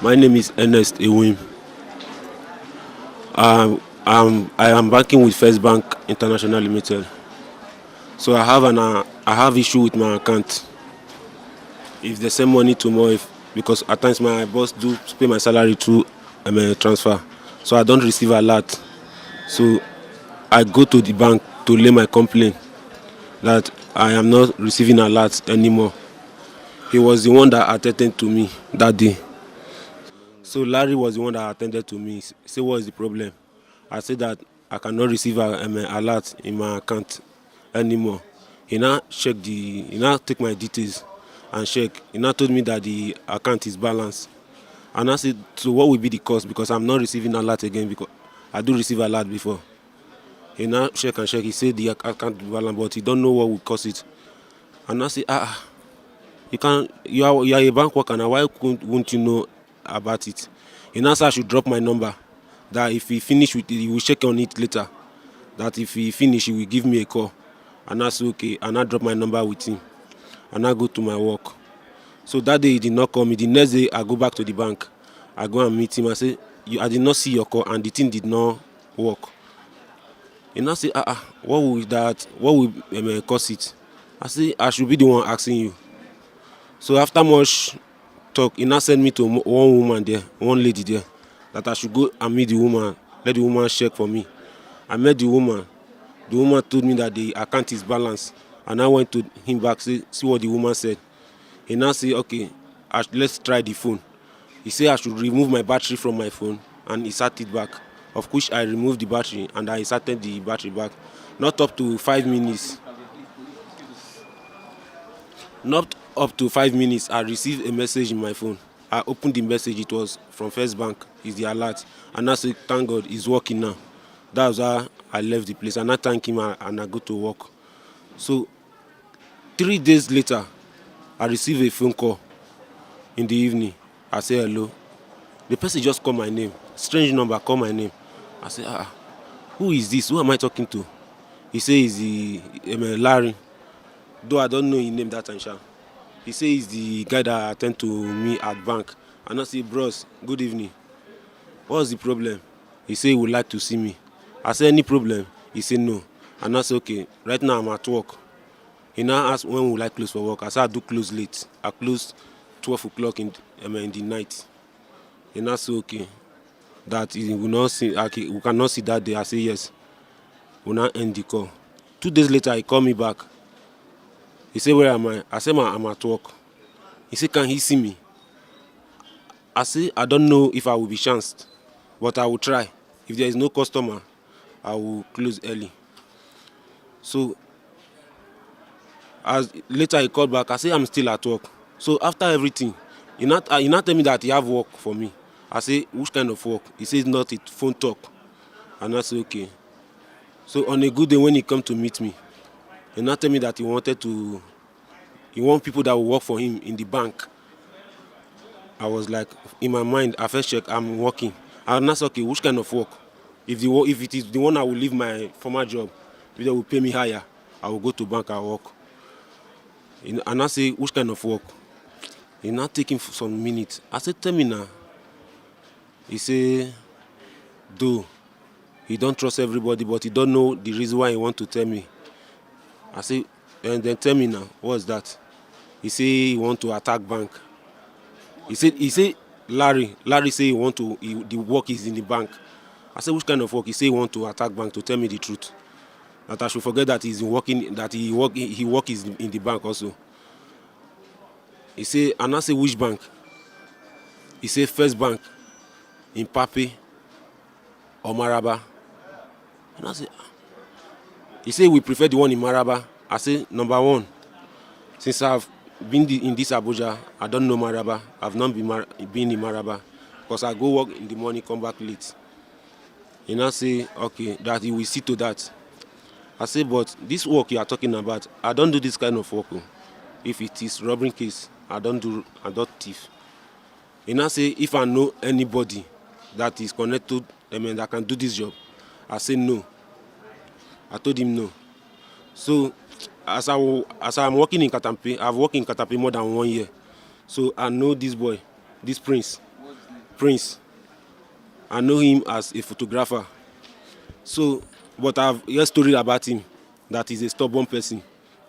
My name is Ernest Ewim. I am banking with First Bank International Limited. So I have issue with my account. If they send money tomorrow, because at times my boss do pay my salary through transfer, so I don't receive a lot. So I go to the bank to lay my complaint that I am not receiving a lot anymore. He was the one that attended to me that day. So Larry was the one that attended to me. Say what is the problem? I said that I cannot receive a alert in my account anymore. He now take my details and check. He now told me that the account is balanced. And I said, so what will be the cost? Because I'm not receiving alert again because I do receive alert before. He now check and check. He said the account is balanced, but he don't know what will cause it. And I say, you are a bank worker now. Why won't you know about it? He now said I should drop my number. That if he finish with it, he will check on it later. That if he finish, he will give me a call. And I say okay. And I drop my number with him. And I go to my work. So that day he did not call me. The next day I go back to the bank. I go and meet him. I say, I did not see your call and the thing did not work. He now say, what will cause it? I say, I should be the one asking you. So after much talk, he now sent me to one woman there, one lady there, that I should go and meet the woman, let the woman check for me. I met the woman. The woman told me that the account is balanced. And I went to him back, see what the woman said. He now say, okay, let's try the phone. He said I should remove my battery from my phone and insert it back. Of which I removed the battery and I inserted the battery back. Not up to 5 minutes. Not up to 5 minutes, I received a message in my phone. I opened the message, it was from First Bank, it's the alert. And I said, thank God, it's working now. That was how I left the place. And I thank him and I go to work. So 3 days later, I received a phone call in the evening. I say hello. The person just called my name. Strange number, called my name. I say, who is this? Who am I talking to? He says he's the Larry. Though I don't know his name that time, sha. He says he's the guy that attend to me at bank. And I say, bros, good evening. What's the problem? He said he would like to see me. I said, any problem? He said no. And I said, okay, right now I'm at work. He now asked when will I close for work. I said I do close late. I close 12 o'clock in the night. He now said, okay, that he will not see, okay, we cannot see that day. I say yes. We now end the call. 2 days later, he called me back. He said, where am I? I said, I'm at work. He said, can he see me? I said, I don't know if I will be chanced, but I will try. If there is no customer, I will close early. So, as later he called back, I said, I'm still at work. So after everything, he not tell me that he have work for me. I say, which kind of work? He says, not it, phone talk. And I say, okay. So on a good day when he come to meet me, he not tell me that he want people that will work for him in the bank. I was like, in my mind, I first check, I'm working. And I said, okay, which kind of work? If it is the one I will leave my former job, if they will pay me higher, I will go to bank and work. And I say, which kind of work? He not taking for some minutes. I said, tell me now. He say, though, he don't trust everybody, but he don't know the reason why he want to tell me. I say, and then tell me now, what's that? He say he want to attack bank. He said, Larry say the work is in the bank. I said, which kind of work? He say he want to attack bank to tell me the truth. That I should forget that he's working, that he work is in the bank also. He say, and I say, which bank? He say, First Bank, Mpape, or Maraba. And I say, he say, we prefer the one in Maraba. I say, number one, since I've been in this Abuja, I don't know Maraba. I've not been in Maraba. Because I go work in the morning, come back late. He now say, okay, that he will see to that. I say, but this work you are talking about, I don't do this kind of work. If it is robbery case, I don't thief. He now say, if I know anybody that is connected, that can do this job, I say no. I told him no. So, as I'm working in Mpape, I've worked in Mpape more than 1 year. So I know this boy, this prince. Prince. I know him as a photographer. So, but I've heard story about him that he's a stubborn person.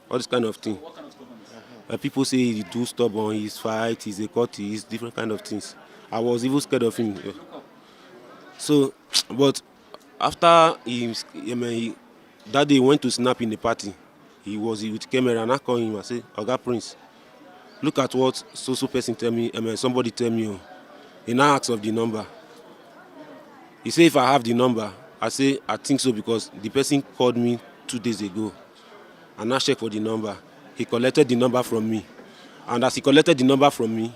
All this kind of thing. People say he do stubborn, he's fight, he's a cultist, different kind of things. I was even scared of him. So, but after that day he went to snap in the party, he was with camera and I called him and said, Oga Prince, look at what so person tell me, somebody tell me. Oh. He now asks of the number. He said if I have the number, I say I think so because the person called me 2 days ago. And I checked for the number. He collected the number from me. And as he collected the number from me,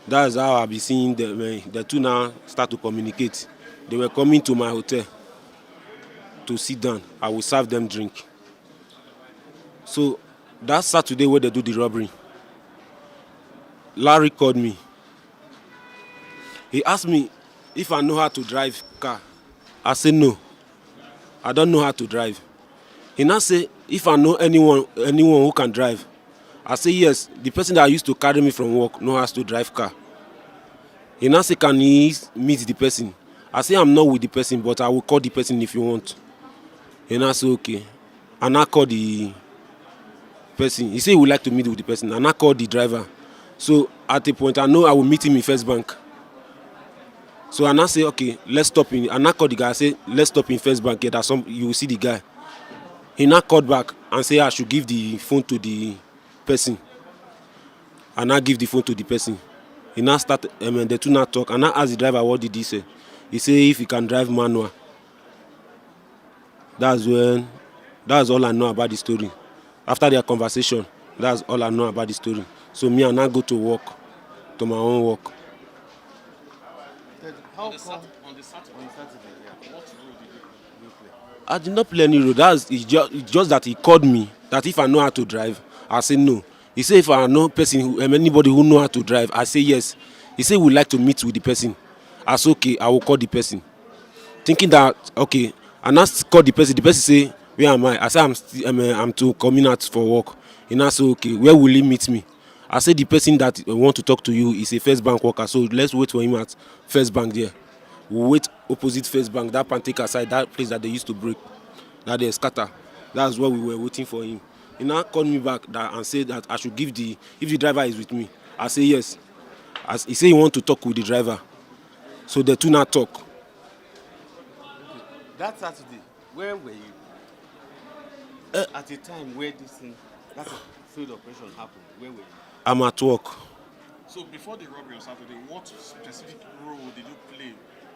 that's how I'll be seeing the two now start to communicate. They were coming to my hotel to sit down. I will serve them drink. So that Saturday where they do the robbery, Larry called me. He asked me if I know how to drive car. I said no. I don't know how to drive. He now say if I know anyone who can drive. I say yes. The person that used to carry me from work knows how to drive car. He now say can he meet the person? I say I'm not with the person, but I will call the person if you want. He now say okay. And I call the person. He say he would like to meet with the person. And I call the driver. So at a point I know I will meet him in First Bank. So I now say okay, let's stop in. And I call the guy. I say let's stop in First Bank. Yeah, you will see the guy. He now called back and say I should give the phone to the person. And I give the phone to the person. He now start, the two now talk. And I ask the driver what did he say. He say if he can drive manual. That's all I know about the story. After their conversation, that's all I know about the story. So me and I go to work, to my own work. How come on the Saturday, what role did you play? I did not play any role. It's just that he called me that if I know how to drive, I say no. He said if I know anybody who know how to drive, I say yes. He said he would like to meet with the person. I say okay, I will call the person. Thinking that okay, and I call the person. The person say where am I? I say I'm to coming out for work. He now say okay, where will he meet me? I say the person that want to talk to you is a First Bank worker, so let's wait for him at First Bank there. We'll wait opposite First Bank, that Panteka side, that place that they used to break, that they scatter. That's where we were waiting for him. He now called me back and said that I should give if the driver is with me. I say yes. He said he want to talk with the driver. So the two now talk. That Saturday, where were you? At the time where that field operation happened, where were you? I'm at work. So before the robbery on Saturday, what specific role did you play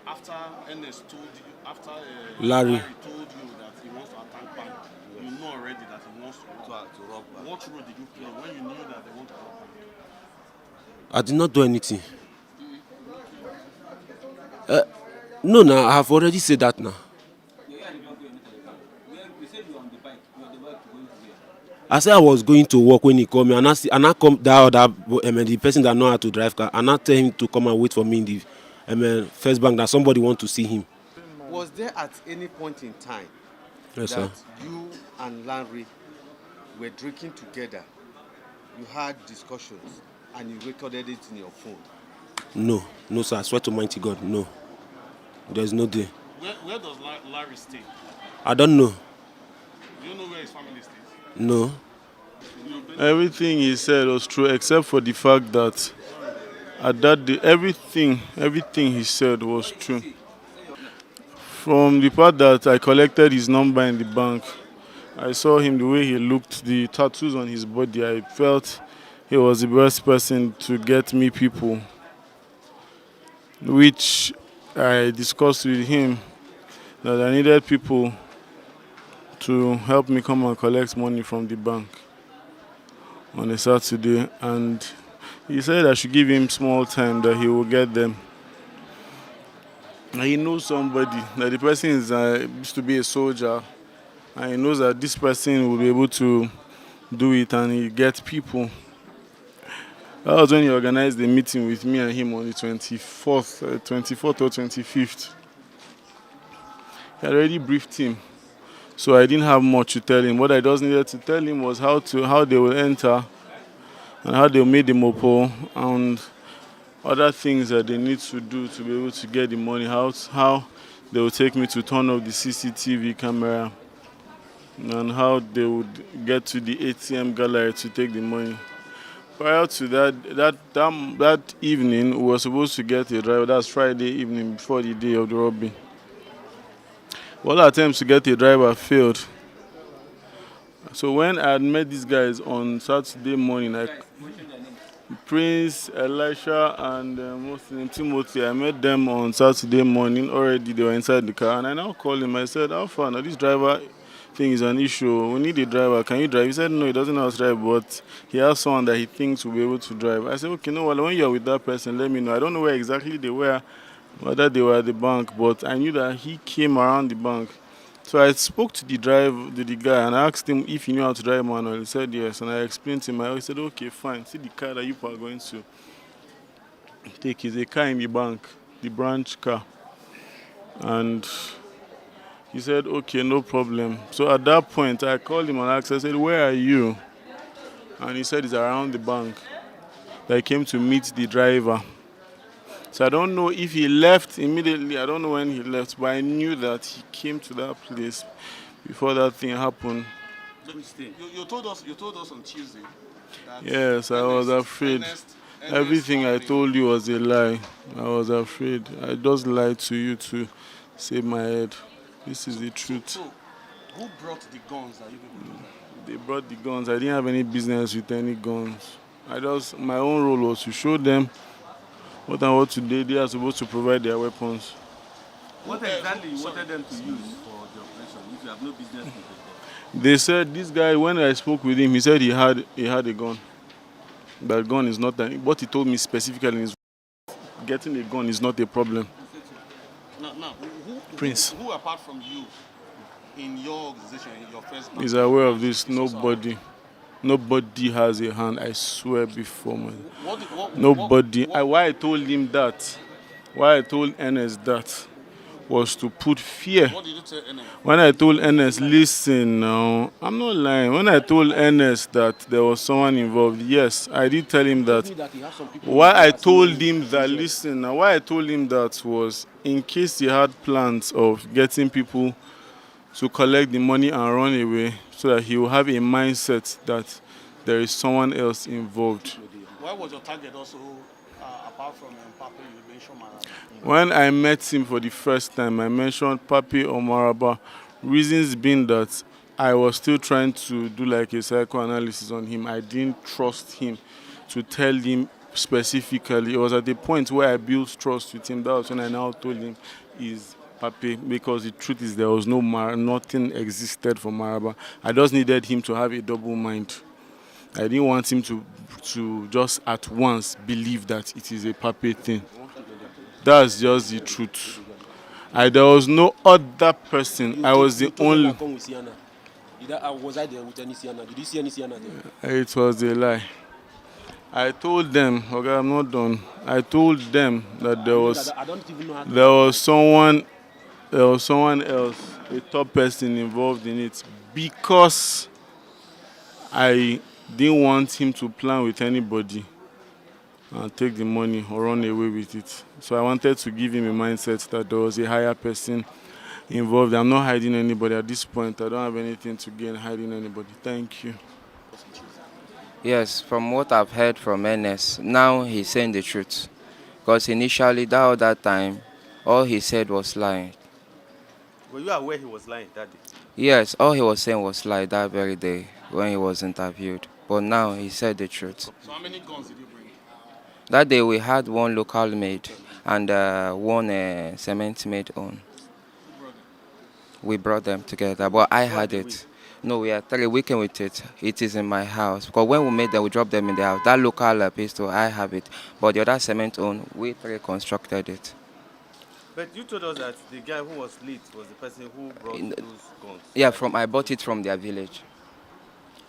after NS told you, after Larry told you that he wants to attack bank? You know already that he wants to rob bank. What role did you play when you knew that they want to rob bank? I did not do anything. No, now I have already said that now. I said I was going to work when he called me, and I come that other the person that know how to drive car, and I tell him to come and wait for me in the First Bank that somebody want to see him. Was there at any point in time Yes, that sir. you and Larry were drinking together? You had discussions and you recorded it in your phone? No, sir. I swear to mighty God, no. There's no day. Where does Larry stay? I don't know. Do you know where his family stays? No. Everything he said was true, except for the fact that at that day, everything he said was true. From the part that I collected his number in the bank, I saw him, the way he looked, the tattoos on his body. I felt he was the best person to get me people, which I discussed with him that I needed people to help me come and collect money from the bank on a Saturday, and he said I should give him small time that he will get them. And he knows somebody, that the person used to be a soldier, and he knows that this person will be able to do it, and he gets people. That was when he organized the meeting with me and him on the 24th or 25th. He had already briefed him, so I didn't have much to tell him. What I just needed to tell him was how they will enter and how they'll meet the mopo and other things that they need to do to be able to get the money. How they will take me to turn off the CCTV camera and how they would get to the ATM gallery to take the money. Prior to that evening, we were supposed to get a driver. That's Friday evening before the day of the robbery. All attempts to get a driver failed. So when I had met these guys on Saturday morning, Prince, Elisha, and what's his name, Timothy, I met them on Saturday morning. Already they were inside the car, and I now called him. I said, "How far? Now this driver thing is an issue. We need a driver. Can you drive?" He said, "No, he doesn't know how to drive, but he has someone that he thinks will be able to drive." I said, "Okay, no, well, when you're with that person, let me know. I don't know where exactly they were, whether they were at the bank, but I knew that he came around the bank." So I spoke to the guy, and I asked him if he knew how to drive manual. He said yes, and I explained to him. I said, "Okay, fine. See the car that you are going to take is a car in the bank, the branch car." And he said, "Okay, no problem." So at that point, I called him and asked, I said, "Where are you?" And he said, "It's around the bank." That he came to meet the driver. So I don't know if he left immediately. I don't know when he left, but I knew that he came to that place before that thing happened. You told us on Tuesday that Yes, I was afraid. Everything I told you was a lie. I was afraid. I just lied to you to save my head. This is the truth. So, who brought the guns that you people used? They brought the guns. I didn't have any business with any guns. My own role was to show them what and what today they are supposed to provide their weapons. What exactly you wanted them to use for the operation if you have no business with them? They said this guy, when I spoke with him, he said he had a gun. That gun is not what he told me specifically is getting a gun is not a problem. Now, Prince. Who apart from you in your organization, in your first bank, He's aware of this. Nobody has a hand. I swear before man. Nobody. Why I told him that? Why I told Ernest that was to put fear. What did you tell Ernest? When I told Ernest, listen, now I'm not lying. When I told Ernest that there was someone involved, yes, I did tell him that. Why I told him that, listen, now why I told him that was in case he had plans of getting people to collect the money and run away, so that he will have a mindset that there is someone else involved. Why was your target also, apart from Mpape, you mentioned Maraba? When I met him for the first time, I mentioned Mpape or Maraba. Reasons being that I was still trying to do like a psychoanalysis on him. I didn't trust him to tell him specifically. It was at the point where I built trust with him. That was when I now told him is Mpape, because the truth is there was nothing existed for Maraba. I just needed him to have a double mind. I didn't want him to just at once believe that it is a Mpape thing. That's just the truth. There was no other person. I was the only. Was I there with any Sienna? Did you see any Sienna there? It was a lie. I told them, okay, I'm not done. I told them that there was someone else, a top person involved in it, because I didn't want him to plan with anybody and take the money or run away with it. So I wanted to give him a mindset that there was a higher person involved. I'm not hiding anybody at this point. I don't have anything to gain hiding anybody. Thank you. Yes, from what I've heard from Ernest, now he's saying the truth. Because initially, that other time, all he said was lying. Were you aware he was lying that day? Yes, all he was saying was lie that very day when he was interviewed. But now he said the truth. So how many guns did you bring? That day we had one local made and one cement made on. We brought them together, but I had it. No, we are 3 weekend with it. It is in my house. Because when we made them, we dropped them in the house. That local pistol, I have it. But the other cement on, we 3 constructed it. But you told us that the guy who was late was the person who brought those guns. Yeah, I bought it from their village.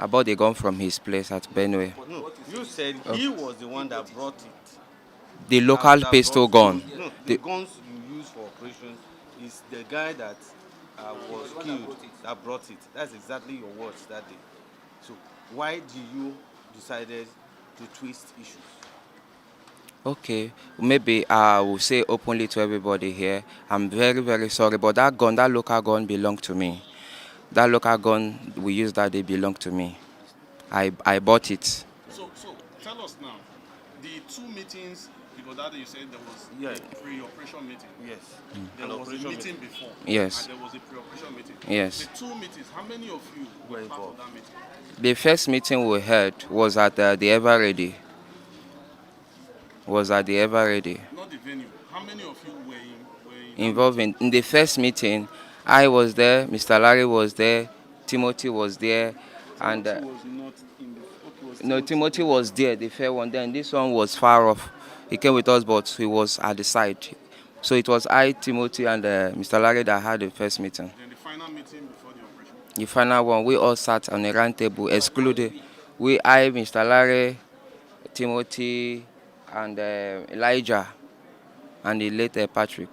I bought the gun from his place at Benue. No, you said he was the one that brought it. The local pistol gun. No, the guns you use for operations is the guy that was killed that brought it. That's exactly your words that day. So why did you decided to twist issues? Okay, maybe I will say openly to everybody here. I'm very, very sorry, but that gun, that local gun, belonged to me. That local gun we used that day belonged to me. I bought it. So tell us now, the two meetings, because that day you said there was Yeah. a pre-operation meeting. Yes. There An was a operation meeting before. Yes. And there was a pre-operation meeting. Yes. The two meetings, how many of you were part of that meeting? The first meeting we had was at the Ever Ready. Was at the Ever Ready. Not the venue. How many of you were in Involved in the first meeting, I was there, Mr. Larry was there, Timothy was there, and was not in the okay, was no, Timothy was there, the fair one. Then this one was far off. He came with us, but he was at the side. So it was I, Timothy, and Mr. Larry that had the first meeting. Then the final meeting before the operation. The final one, we all sat on a round table, excluded I, Mr. Larry, Timothy, and Elijah, and the late Patrick.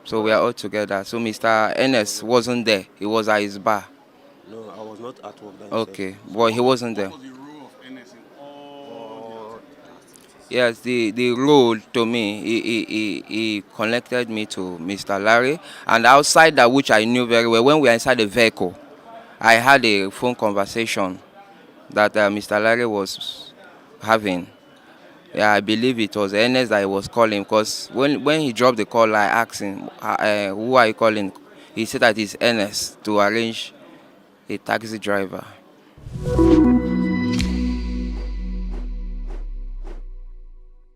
So we are all together. So Mr. Ennis wasn't there. He was at his bar. No, I was not at work then. Okay, but he wasn't there. What was the role of NS in all Yes, the role to me, he connected me to Mr. Larry. And outside that, which I knew very well, when we were inside the vehicle, I had a phone conversation that Mr. Larry was having. Yeah, I believe it was Ernest that he was calling, because when he dropped the call, I asked him, who are you calling? He said that it's Ernest to arrange a taxi driver.